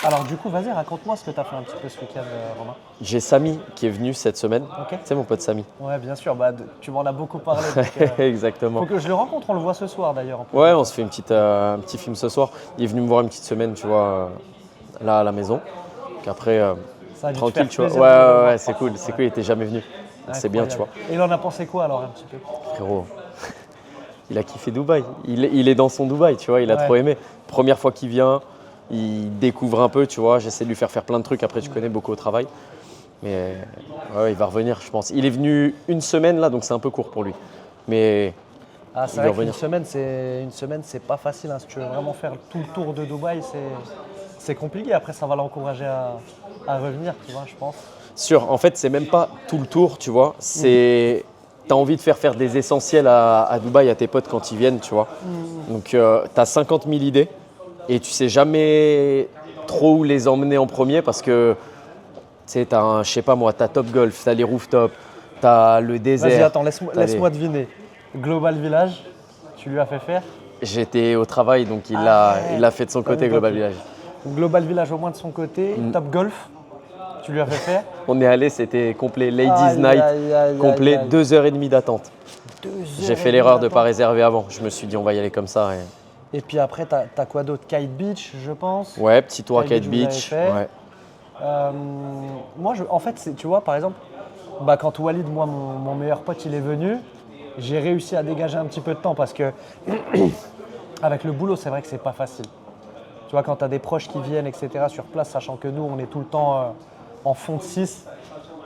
Alors du coup, vas-y, raconte-moi ce que tu as fait un petit peu ce week-end, Romain. J'ai Samy qui est venu cette semaine. Ok. Tu sais, mon pote Samy. Ouais, bien sûr, tu m'en as beaucoup parlé. Donc, Exactement. faut que je le rencontre, on le voit ce soir d'ailleurs. Ouais, on se fait un petit film ce soir. Il est venu me voir une petite semaine, tu vois, là à la maison. Donc après, Ça a dû te tranquille, faire tu vois. plaisir de le voir. Ouais, c'est cool, il était jamais venu. Donc, c'est bien, tu vois. Et il en a pensé quoi alors un petit peu? Frérot, il a kiffé Dubaï. Il est dans son Dubaï, tu vois, il a Ouais. trop aimé. Première fois qu'il vient, il découvre un peu, tu vois. J'essaie de lui faire plein de trucs. Après, tu connais beaucoup au travail. Mais ouais, il va revenir, je pense. Il est venu une semaine là, donc c'est un peu court pour lui. Mais Ah, c'est vrai qu'une semaine, c'est pas facile. Hein. Si tu veux vraiment faire tout le tour de Dubaï, c'est compliqué. Après, ça va l'encourager à revenir, tu vois, je pense. sûr, en fait, c'est même pas tout le tour, tu vois. C'est tu as envie de faire des essentiels à Dubaï à tes potes quand ils viennent, tu vois. Donc, tu as 50 000 idées et tu sais jamais trop où les emmener en premier parce que tu sais, je sais pas moi, tu as Top Golf, tu as les rooftops, tu as le désert. Vas-y, attends, laisse-moi deviner. Global Village, tu lui as fait faire? J'étais au travail, donc il l'a fait de son côté, Global Village. Global Village au moins de son côté. Top Golf, tu lui as fait faire? On est allé, c'était complet, Ladies Aïe, Night, aïe, aïe, complet, aïe, aïe. 2h30 d'attente. 2 J'ai heures fait et l'erreur demie de ne pas d'attente. réserver avant. Je me suis dit, on va y aller comme ça. Et puis après, t'as quoi d'autre? Kite Beach, je pense. Ouais, petit tour à Kite Kite Beach, vous Beach. avez fait. Ouais. Moi, en fait, tu vois, par exemple, quand Walid, moi, mon meilleur pote, il est venu, j'ai réussi à dégager un petit peu de temps parce que avec le boulot, c'est vrai que c'est pas facile. Tu vois, quand tu as des proches qui viennent, etc., sur place, sachant que nous, on est tout le temps en fond de 6,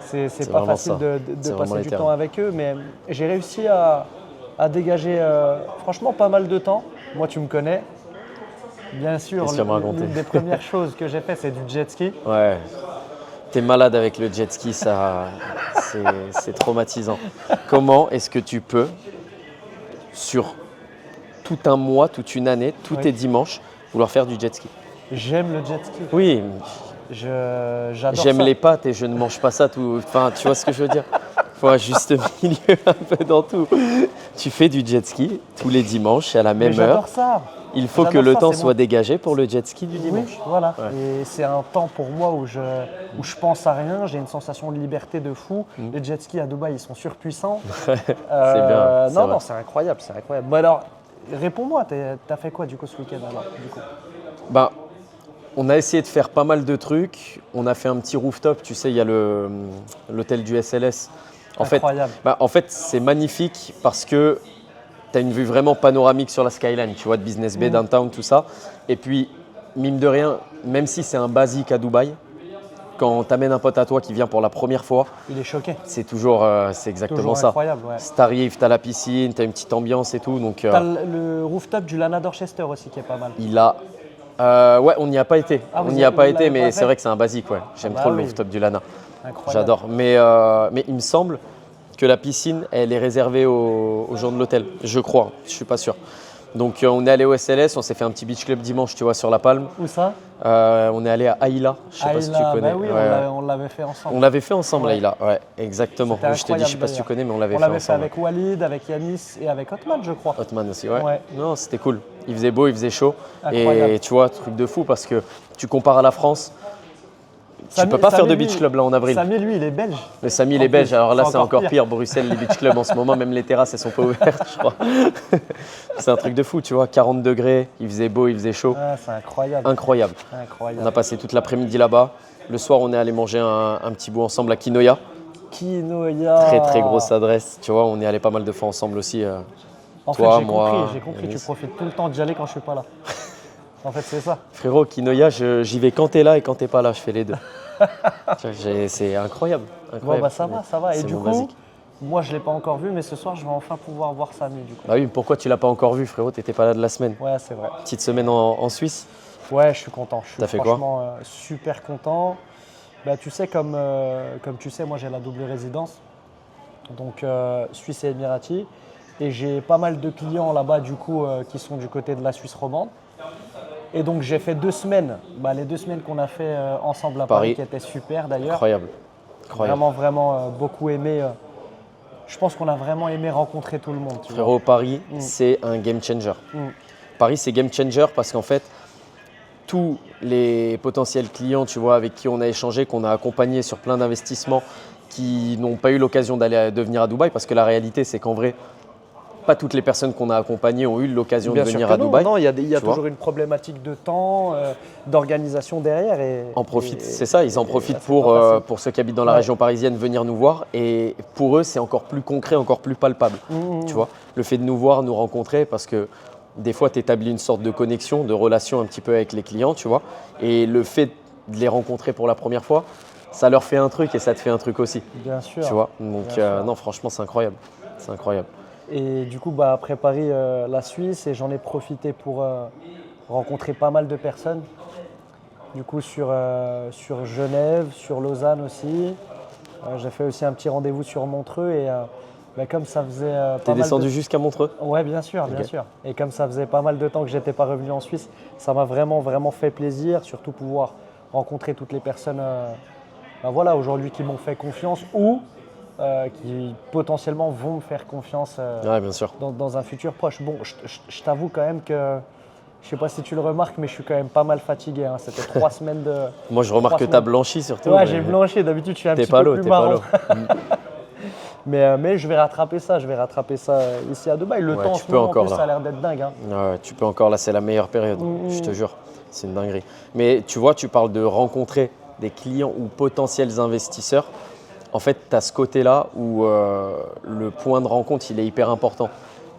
c'est pas vraiment facile ça. de C'est passer vraiment du les temps termes. avec eux. Mais j'ai réussi à dégager, franchement, pas mal de temps. Moi, tu me connais. Bien sûr, Qu'est-ce que tu vas me raconter l'une des premières choses que j'ai fait, c'est du jet ski. Ouais. T'es malade avec le jet ski, c'est traumatisant. Comment est-ce que tu peux, sur tout un mois, toute une année, tous tes dimanches, vouloir faire du jet ski? J'aime le jet ski. Oui, J'adore j'aime ça. les pâtes et je ne mange pas ça tout. Enfin, tu vois ce que je veux dire? Faut un juste milieu un peu dans tout. Tu fais du jet ski tous les dimanches et à la Mais même heure. j'adore ça. Il faut que J'adore le ça, temps c'est soit dégagé pour le jet ski du Oui, dimanche. voilà. Ouais. Et c'est un temps pour moi où je pense à rien. J'ai une sensation de liberté de fou. Les jet skis à Dubaï, ils sont surpuissants. C'est bien. c'est Non, vrai. non, c'est incroyable, c'est incroyable. Bon alors, réponds-moi. T'as fait quoi du coup ce week-end alors du coup? Ben, on a essayé de faire pas mal de trucs. On a fait un petit rooftop. Tu sais, il y a l'hôtel du SLS. Incroyable. En fait, c'est magnifique parce que tu as une vue vraiment panoramique sur la skyline, tu vois, de Business Bay, Downtown, tout ça. Et puis, mine de rien, même si c'est un basique à Dubaï, quand tu amènes un pote à toi qui vient pour la première fois, Il est choqué. c'est toujours, c'est exactement Toujours ça. incroyable, ouais. Si t'arrives, tu as la piscine, tu as une petite ambiance et tout. Donc, T'as le rooftop du Lana Dorchester aussi qui est pas mal. il a. Ouais, on n'y a pas été. Ah, On n'y a pas vous été, l'avez mais pas c'est fait vrai que c'est un basique, ouais. J'aime bah trop le oui. rooftop du Lana. Incroyable. J'adore. Mais il me semble que la piscine, elle est réservée aux gens de l'hôtel. Je crois, je ne suis pas sûr. Donc on est allé au SLS, on s'est fait un petit beach club dimanche, tu vois, sur la Palme. Où ça? On est allé à Aïla, je ne sais pas si tu Ayla, connais. bah oui, Ouais. on l'avait fait ensemble. On l'avait fait ensemble, Ouais. Aïla, ouais, exactement. C'était Je te dis, je ne sais pas si tu incroyable, connais, mais on l'avait On fait l'avait fait ensemble. avec Walid, avec Yanis et avec Otman, je crois. Hotman aussi, ouais. Ouais. Non, c'était cool. Il faisait beau, il faisait chaud. Incroyable. Et tu vois, truc de fou parce que tu compares à la France, tu Samy- peux pas faire de Samy, beach lui- club là en avril. Samy, lui, il est belge. Mais Samy, il En est belge, plus, alors là c'est c'est encore encore pire. Bruxelles, les beach clubs en ce moment, même les terrasses, elles sont pas ouvertes, je crois. C'est un truc de fou, tu vois, 40 degrés, il faisait beau, il faisait chaud. Ah, c'est incroyable. Incroyable. On Incroyable. a passé toute l'après-midi là-bas. Le soir, on est allé manger un petit bout ensemble à Kinoya. Kinoya. Très très grosse adresse, tu vois, on est allé pas mal de fois ensemble aussi. En toi, fait, moi, j'ai compris. Tu Yanis. profites tout le temps d'y aller quand je suis pas là. En fait, c'est ça. Frérot, Kinoya, j'y vais quand t'es là et quand t'es pas là, je fais les deux. Tu vois, c'est incroyable. Bon, incroyable. bah ça va, ça va. Et C'est du mon coup, basique. moi, je l'ai pas encore vu, mais ce soir, je vais enfin pouvoir voir Samy, du coup. Bah oui, mais pourquoi tu l'as pas encore vu, frérot? T'étais pas là de la semaine. Ouais, c'est vrai. Petite semaine en Suisse. Ouais, je suis content. Je suis T'as fait quoi? franchement super content. Bah, tu sais, comme tu sais, moi, j'ai la double résidence. Donc, Suisse et Émirati. Et j'ai pas mal de clients là-bas, du coup, qui sont du côté de la Suisse romande. Et donc, j'ai fait 2 semaines. Bah, les 2 semaines qu'on a fait ensemble à Paris, Paris. qui étaient super d'ailleurs. Incroyable. Incroyable. Vraiment, vraiment beaucoup aimé. Je pense qu'on a vraiment aimé rencontrer tout le monde. Tu vois. Frérot, Paris, c'est un game changer. Paris, c'est game changer parce qu'en fait, tous les potentiels clients, tu vois, avec qui on a échangé, qu'on a accompagnés sur plein d'investissements, qui n'ont pas eu l'occasion de venir à Dubaï, parce que la réalité, c'est qu'en vrai, pas toutes les personnes qu'on a accompagnées ont eu l'occasion de Bien sûr venir que à non. Dubaï. Non, il y a tu vois. toujours une problématique de temps, d'organisation derrière. En profitent, c'est ça, ils en profitent c'est pas facile. pour ceux qui habitent dans la Ouais. région parisienne venir nous voir. Et pour eux, c'est encore plus concret, encore plus palpable. Tu vois, le fait de nous voir, nous rencontrer, parce que des fois, tu établis une sorte de connexion, de relation un petit peu avec les clients, tu vois. Et le fait de les rencontrer pour la première fois, ça leur fait un truc et ça te fait un truc aussi. Bien sûr. Tu vois, donc Bien sûr. non, franchement, c'est incroyable. C'est incroyable. Et du coup, après Paris, la Suisse, et j'en ai profité pour rencontrer pas mal de personnes. Du coup, sur Genève, sur Lausanne aussi. J'ai fait aussi un petit rendez-vous sur Montreux et comme ça faisait T'es pas mal descendu de... jusqu'à Montreux? Ouais, bien sûr, bien Ok. sûr. Et comme ça faisait pas mal de temps que j'étais pas revenu en Suisse, ça m'a vraiment, vraiment fait plaisir, surtout pouvoir rencontrer toutes les personnes voilà, aujourd'hui qui m'ont fait confiance ou qui potentiellement vont me faire confiance Ouais, bien sûr. dans un futur proche. Bon, je t'avoue quand même que, je sais pas si tu le remarques, mais je suis quand même pas mal fatigué. Hein. C'était 3 semaines de... Moi, je remarque que 3 tu as semaines. blanchi surtout. Ouais, mais j'ai blanchi. D'habitude, je suis un T'es petit pas peu l'eau, plus t'es pas marrant. l'eau. Mais je vais rattraper ça. Je vais rattraper ça ici à Dubaï. Le Ouais, temps en tu ce peux moment, en encore, plus, là. ça a l'air d'être dingue. Hein. Ouais, tu peux encore, là, c'est la meilleure période, je te jure. C'est une dinguerie. Mais tu vois, tu parles de rencontrer des clients ou potentiels investisseurs. En fait, tu as ce côté-là où le point de rencontre, il est hyper important.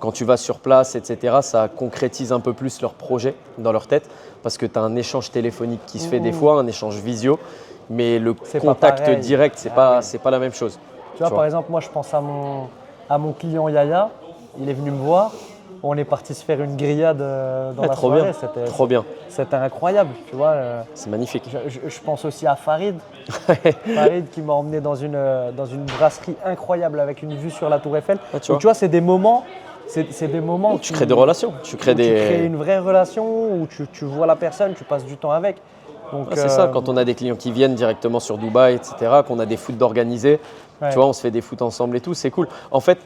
Quand tu vas sur place, etc., ça concrétise un peu plus leur projet dans leur tête parce que tu as un échange téléphonique qui se fait des fois, un échange visio, mais le C'est pas contact pareil. direct, c'est pas la même chose. Tu vois, par exemple, moi, je pense à mon client Yaya. Il est venu me voir. On est parti se faire une grillade dans la trop soirée. bien, trop bien. C'était incroyable, tu vois. C'est magnifique. Je pense aussi à Farid. Farid qui m'a emmené dans une brasserie incroyable avec une vue sur la Tour Eiffel. Ah, tu Donc, vois. tu vois, c'est des moments. C'est des moments où Tu crées des relations, tu crées où tu crées des… une vraie relation, où tu vois la personne, tu passes du temps avec. Donc, Ouais, c'est ça, quand on a des clients qui viennent directement sur Dubaï, etc., qu'on a des foot d'organisés, Ouais. tu vois, on se fait des foot ensemble et tout, c'est cool. En fait,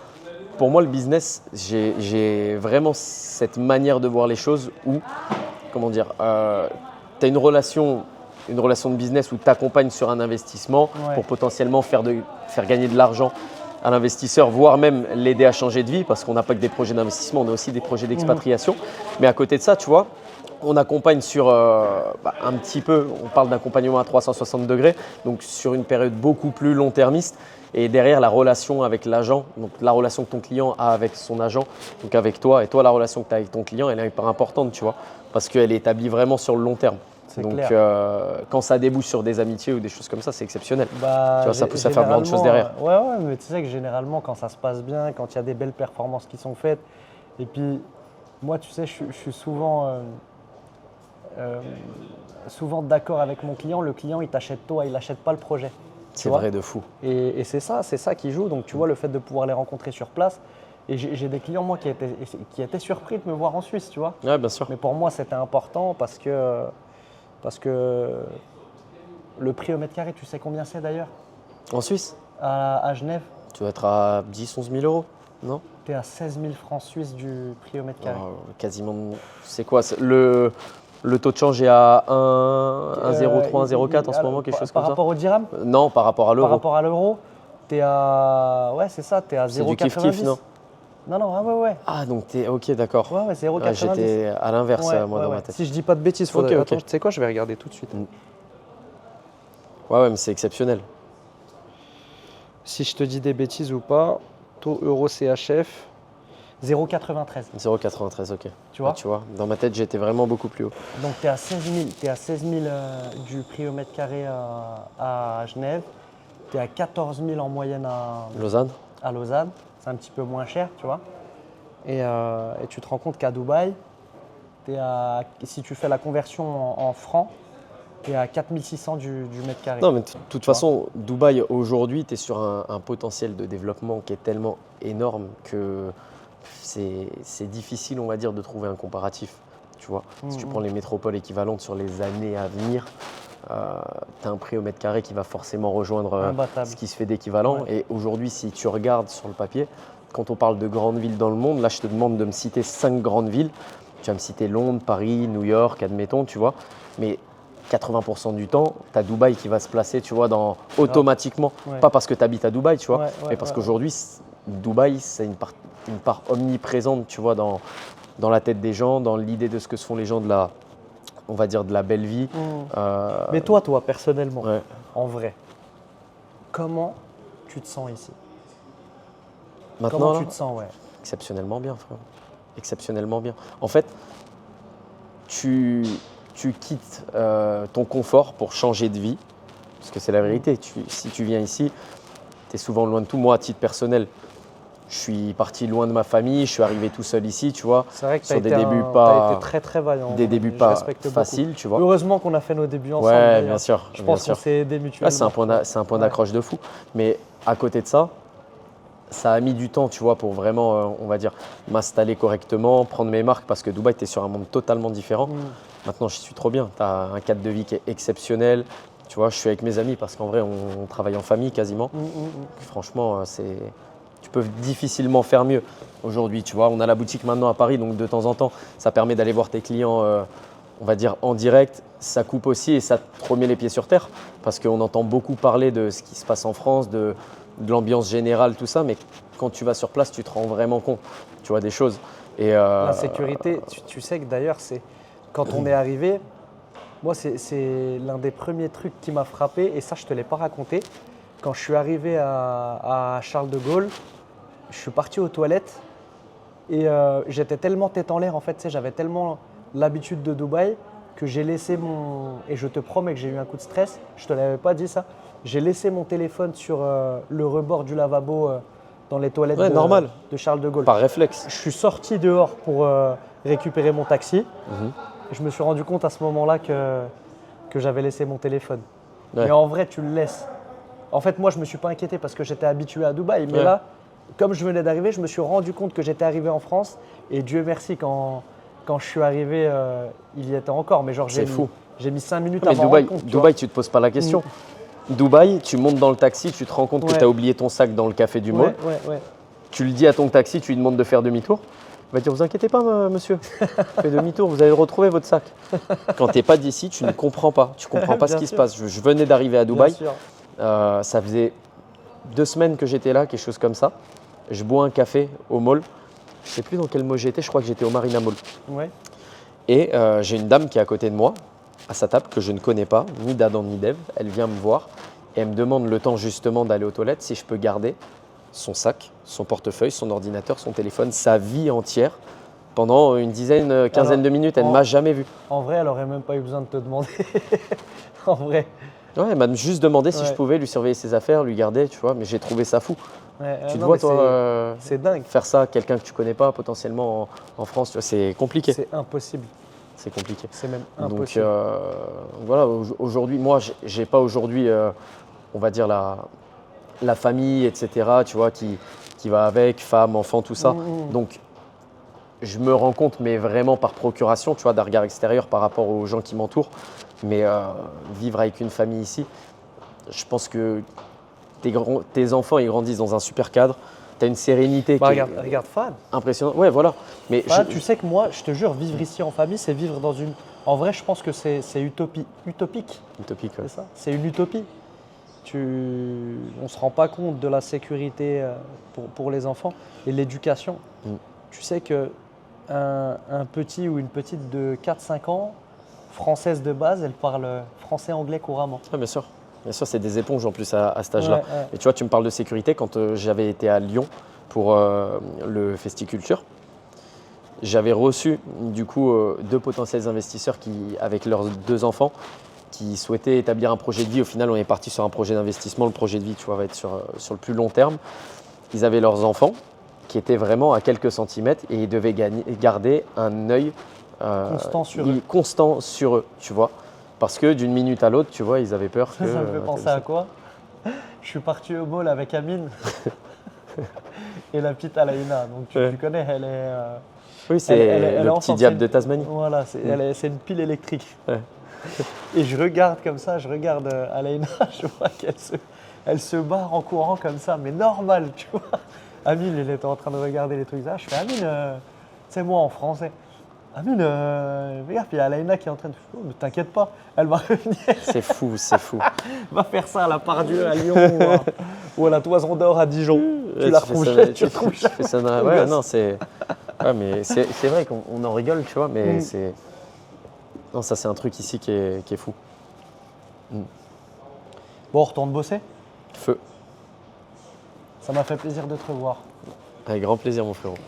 pour moi, le business, j'ai vraiment cette manière de voir les choses où, comment dire, tu as une relation de business où tu accompagnes sur un investissement Ouais. pour potentiellement faire gagner de l'argent à l'investisseur, voire même l'aider à changer de vie, parce qu'on n'a pas que des projets d'investissement, on a aussi des projets d'expatriation. Mais à côté de ça, tu vois, on accompagne sur un petit peu, on parle d'accompagnement à 360 degrés, donc sur une période beaucoup plus long-termiste. Et derrière, la relation avec l'agent, donc la relation que ton client a avec son agent, donc avec toi, et toi, la relation que tu as avec ton client, elle est hyper importante, tu vois, parce qu'elle est établie vraiment sur le long terme. C'est Donc, clair. quand ça débouche sur des amitiés ou des choses comme ça, c'est exceptionnel. Bah, Tu vois, ça pousse à faire plein de choses derrière. Ouais, mais tu sais que généralement, quand ça se passe bien, quand il y a des belles performances qui sont faites, et puis moi, tu sais, je suis souvent d'accord avec mon client. Le client, il t'achète toi, il n'achète pas le projet. C'est vois. vrai de fou. Et c'est ça qui joue. Donc, tu vois, le fait de pouvoir les rencontrer sur place. Et j'ai des clients, moi, qui étaient surpris de me voir en Suisse, tu vois. Ouais, bien sûr. Mais pour moi, c'était important parce que le prix au mètre carré, tu sais combien c'est d'ailleurs En Suisse, à Genève, tu vas être à 10, 11 000 euros, non? tu es à 16 000 francs suisses du prix au mètre carré. Quasiment. C'est quoi? Le taux de change est à 1,03, 1,04 en ce moment, quelque chose comme Par ça? rapport au dirham, Non, par rapport à par l'euro. rapport à l'euro, tu es à. Ouais, c'est ça, tu es à 0,90. C'est du kiff-kiff, non? Non, ah ouais. Ah, donc t'es ok, d'accord. Ouais, 0,90. J'étais à l'inverse, moi, dans ma tête. Si je dis pas de bêtises, Ok, ok. Attends, tu sais quoi, je vais regarder tout de suite. Ouais, mais c'est exceptionnel. Si je te dis des bêtises ou pas, taux euro CHF, 0,93. 0,93, ok. Tu vois Ouais, tu vois, dans ma tête, j'étais vraiment beaucoup plus haut. Donc tu es à 16 000, du prix au mètre carré à Genève, tu es à 14 000 en moyenne Lausanne? à Lausanne, c'est un petit peu moins cher, tu vois. Et tu te rends compte qu'à Dubaï, si tu fais la conversion en francs, tu es à 4 600 du mètre carré. Non, mais de toute façon, Dubaï, aujourd'hui, tu es sur un potentiel de développement qui est tellement énorme que c'est difficile, on va dire, de trouver un comparatif. Tu vois, si tu prends les métropoles équivalentes sur les années à venir, tu as un prix au mètre carré qui va forcément rejoindre Imbattable. ce qui se fait d'équivalent. Ouais. Et aujourd'hui, si tu regardes sur le papier, quand on parle de grandes villes dans le monde, là, je te demande de me citer 5 grandes villes. tu vas me citer Londres, Paris, New York, admettons, tu vois. Mais 80% du temps, tu as Dubaï qui va se placer, tu vois, automatiquement. Ouais. Pas parce que tu habites à Dubaï, tu vois, Ouais, mais parce qu'aujourd'hui, Dubaï, c'est une part omniprésente, tu vois, dans la tête des gens, dans l'idée de ce que se font les gens on va dire, de la belle vie. Mais toi, personnellement, Ouais. en vrai, comment tu te sens ici? Maintenant, Comment là, tu te sens, ouais. exceptionnellement bien, frère. Exceptionnellement bien. En fait, tu quittes ton confort pour changer de vie, parce que c'est la vérité. Si tu viens ici, tu es souvent loin de tout. Moi, à titre personnel, je suis parti loin de ma famille, je suis arrivé tout seul ici, tu vois. C'est vrai que Sur t'as été très très vaillant. des débuts Je pas respecte beaucoup. faciles, tu vois. Heureusement qu'on a fait nos débuts ensemble. Ouais, d'ailleurs. bien sûr. Je pense bien qu'on sûr. s'est aidés mutuellement. C'est un point d'accroche de fou. Mais à côté de ça, ça a mis du temps, tu vois, pour vraiment, on va dire, m'installer correctement, prendre mes marques, parce que Dubaï, tu es sur un monde totalement différent. Maintenant, j'y suis trop bien. Tu as un cadre de vie qui est exceptionnel. Tu vois, je suis avec mes amis parce qu'en vrai, on travaille en famille quasiment. Franchement, tu peux difficilement faire mieux aujourd'hui. Tu vois, on a la boutique maintenant à Paris, donc de temps en temps, ça permet d'aller voir tes clients, on va dire, en direct. Ça coupe aussi et ça te remet les pieds sur terre parce qu'on entend beaucoup parler de ce qui se passe en France, de l'ambiance générale, tout ça. Mais quand tu vas sur place, tu te rends vraiment compte, tu vois, des choses. Et, La sécurité, tu sais que d'ailleurs, c'est quand on est arrivé, moi, c'est l'un des premiers trucs qui m'a frappé, et ça, je ne te l'ai pas raconté. Quand je suis arrivé à Charles de Gaulle, je suis parti aux toilettes et j'étais tellement tête en l'air, en fait, tu sais, j'avais tellement l'habitude de Dubaï que j'ai laissé et je te promets que j'ai eu un coup de stress, je ne te l'avais pas dit ça, j'ai laissé mon téléphone sur le rebord du lavabo dans les toilettes normal. de Charles de Gaulle. Par réflexe. Je suis sorti dehors pour récupérer mon taxi. Et je me suis rendu compte à ce moment-là que j'avais laissé mon téléphone. Ouais. Mais en vrai, tu le laisses. En fait, moi, je ne me suis pas inquiété parce que j'étais habitué à Dubaï. Mais Ouais. là, comme je venais d'arriver, je me suis rendu compte que j'étais arrivé en France. Et Dieu merci, quand je suis arrivé, il y était encore. Mais genre, C'est fou. J'ai mis 5 minutes Mais à m'en Dubaï, rendre compte. Dubaï, tu ne te poses pas la question. Dubaï, tu montes dans le taxi, tu te rends compte que Ouais. tu as oublié ton sac dans le café du mall. Ouais. Tu le dis à ton taxi, tu lui demandes de faire demi-tour. Il va dire, vous inquiétez pas, monsieur, faites demi-tour, vous allez retrouver votre sac. Quand tu n'es pas d'ici, tu ne comprends pas. Tu ne comprends pas ce Bien qui se sûr. passe. Je venais d'arriver à Dubaï. Bien sûr. Ça faisait 2 semaines que j'étais là, quelque chose comme ça. Je bois un café au mall. Je ne sais plus dans quel mall j'étais, je crois que j'étais au Marina Mall. Ouais. Et j'ai une dame qui est à côté de moi, à sa table, que je ne connais pas, ni d'Adam ni d'Ève. Elle vient me voir et elle me demande le temps justement d'aller aux toilettes si je peux garder son sac, son portefeuille, son ordinateur, son téléphone, sa vie entière pendant une dizaine, quinzaine de minutes. Elle ne m'a jamais vu. En vrai, elle n'aurait même pas eu besoin de te demander. En vrai. Ouais, elle m'a juste demandé si Ouais. je pouvais lui surveiller ses affaires, lui garder, tu vois, mais j'ai trouvé ça fou. Ouais, Tu te non, vois, mais toi, c'est dingue. faire ça à quelqu'un que tu connais pas potentiellement en France, tu vois, c'est compliqué. C'est impossible. C'est compliqué. C'est même Donc impossible. voilà, aujourd'hui, moi, j'ai pas aujourd'hui, on va dire, la famille, etc., tu vois, qui va avec, femme, enfant, tout ça. Donc, je me rends compte, mais vraiment par procuration, tu vois, d'un regard extérieur par rapport aux gens qui m'entourent. Mais vivre avec une famille ici, je pense que tes enfants, ils grandissent dans un super cadre. Tu as une sérénité qui est Regarde Fad. impressionnante. Ouais, voilà. Mais Fad, tu sais que moi, je te jure, vivre ici en famille, c'est vivre dans une… En vrai, je pense que c'est utopique. utopique, ouais. C'est ça. C'est une utopie. On ne se rend pas compte de la sécurité pour les enfants et l'éducation. Tu sais que un petit ou une petite de 4-5 ans, française de base, elle parle français, anglais couramment. Ah, bien sûr. Bien sûr, c'est des éponges en plus à cet âge-là. Ouais. Et tu vois, tu me parles de sécurité. Quand j'avais été à Lyon pour le Festiculture, j'avais reçu du coup 2 potentiels investisseurs avec leurs 2 enfants qui souhaitaient établir un projet de vie. Au final, on est parti sur un projet d'investissement. Le projet de vie, tu vois, va être sur le plus long terme. Ils avaient leurs enfants qui étaient vraiment à quelques centimètres et ils devaient garder un œil constant sur eux, tu vois. Parce que d'une minute à l'autre, tu vois, ils avaient peur que… Ça me fait penser à quoi? Je suis parti au mall avec Amine et la petite Alaïna. Donc tu connais, elle est… Oui, c'est elle est le enceinte, petit diable de Tasmanie. Voilà, c'est une pile électrique. Ouais. Et je regarde comme ça, je regarde Alaïna, je vois elle se barre en courant comme ça, mais normal, tu vois. Amine, il était en train de regarder les trucs là. Je fais Amine, c'est moi en français. Amine, regarde, il y a Alaina qui est en train de. Oh, ne t'inquiète pas, elle va revenir. C'est fou, c'est fou. Va faire ça à la Pardieu à Lyon ou à la Toison d'Or à Dijon. Tu la retrouves tu fais ça dans ouais, non, c'est. Ouais, mais c'est vrai qu'on en rigole, tu vois, mais c'est. Non, ça, c'est un truc ici qui est fou. Bon, on retourne bosser. Feu. Ça m'a fait plaisir de te revoir. Avec grand plaisir, mon frérot.